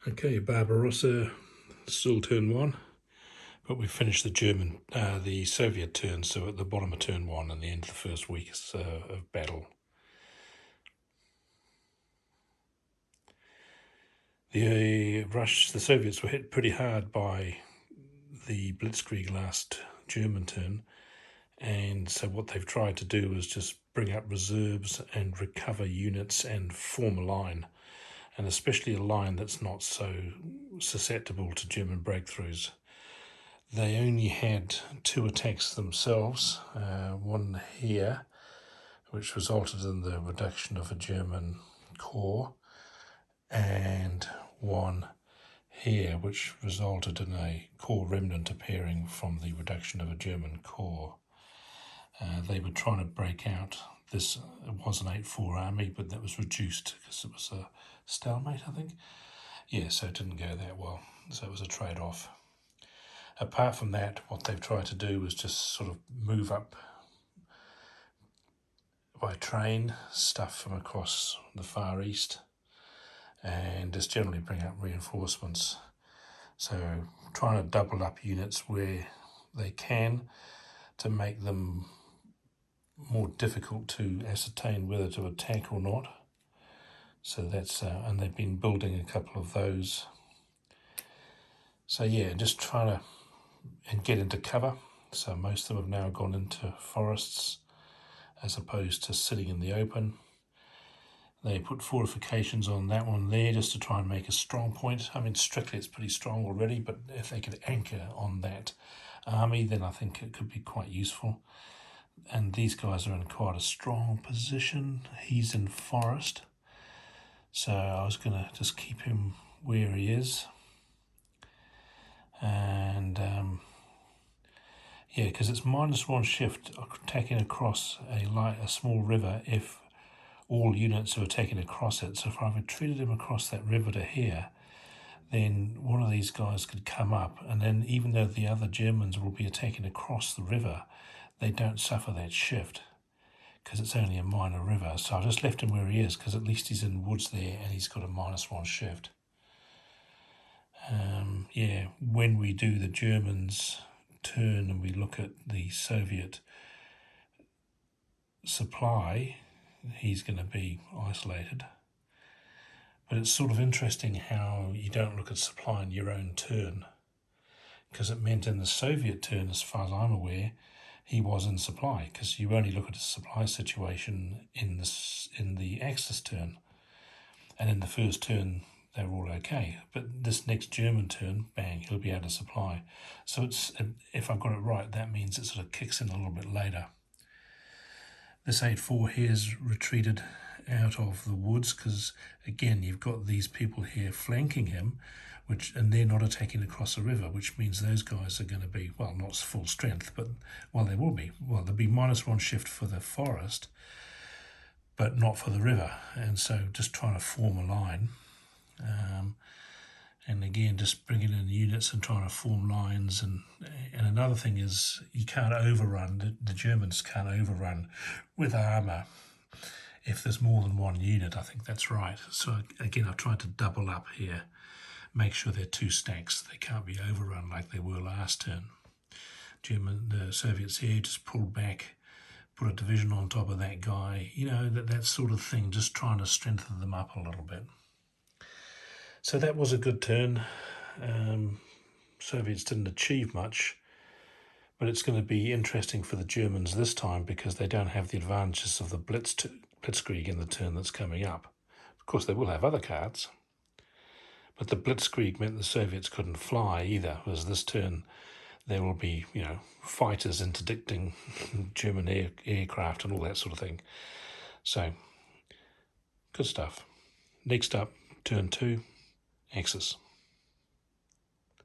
Okay, Barbarossa, still turn one, but we finished the Soviet turn, so at the bottom of turn one and the end of the first week of battle. The Soviets were hit pretty hard by the Blitzkrieg last German turn, and so what they've tried to do is just bring up reserves and recover units and form a line, and especially a line that's not so susceptible to German breakthroughs. They only had 2 attacks themselves, one here, which resulted in the reduction of a German corps, and one here, which resulted in a corps remnant appearing from the reduction of a German corps. They were trying to break out. It was an 8-4 army, but that was reduced because it was a stalemate, I think. Yeah, so it didn't go that well. So it was a trade-off. Apart from that, what they've tried to do is just sort of move up by train stuff from across the Far East and just generally bring up reinforcements. So trying to double up units where they can to make them more difficult to ascertain whether to attack or not. So that's, and they've been building a couple of those. So yeah, just trying to and get into cover. So most of them have now gone into forests as opposed to sitting in the open. They put fortifications on that one there just to try and make a strong point. I mean, strictly it's pretty strong already, but if they could anchor on that army, then I think it could be quite useful. And these guys are in quite a strong position. He's in forest, so I was going to just keep him where he is. And yeah, because it's -1 shift attacking across a small river if all units are attacking across it. So if I retreated him across that river to here, then one of these guys could come up, and then even though the other Germans will be attacking across the river, they don't suffer that shift because it's only a minor river. So I just left him where he is because at least he's in woods there and he's got a -1 shift. Yeah, when we do the Germans turn and we look at the Soviet supply, he's going to be isolated. But it's sort of interesting how you don't look at supply in your own turn, because it meant in the Soviet turn, as far as I'm aware, he was in supply, because you only look at the supply situation in the Axis turn, and in the first turn they were all okay. But this next German turn, bang, he'll be out of supply. So it's, if I've got it right, that means it sort of kicks in a little bit later. This 8-4 here is retreated out of the woods because, again, you've got these people here flanking him, and they're not attacking across the river, which means those guys are going to be, well, not full strength, but, well, they will be. Well, there'll be -1 shift for the forest, but not for the river. And so just trying to form a line. And again, just bringing in units and trying to form lines. And another thing is you can't overrun, the Germans can't overrun with armour if there's more than one unit. I think that's right. So again, I've tried to double up here, make sure they're 2 stacks. They can't be overrun like they were last turn. The Soviets here just pulled back, put a division on top of that guy, you know, that sort of thing, just trying to strengthen them up a little bit. So that was a good turn. Soviets didn't achieve much, but it's going to be interesting for the Germans this time because they don't have the advantages of the Blitzkrieg in the turn that's coming up. Of course, they will have other cards, but the Blitzkrieg meant the Soviets couldn't fly either, whereas this turn there will be, you know, fighters interdicting German aircraft and all that sort of thing. So, good stuff. Next up, turn 2. Axis.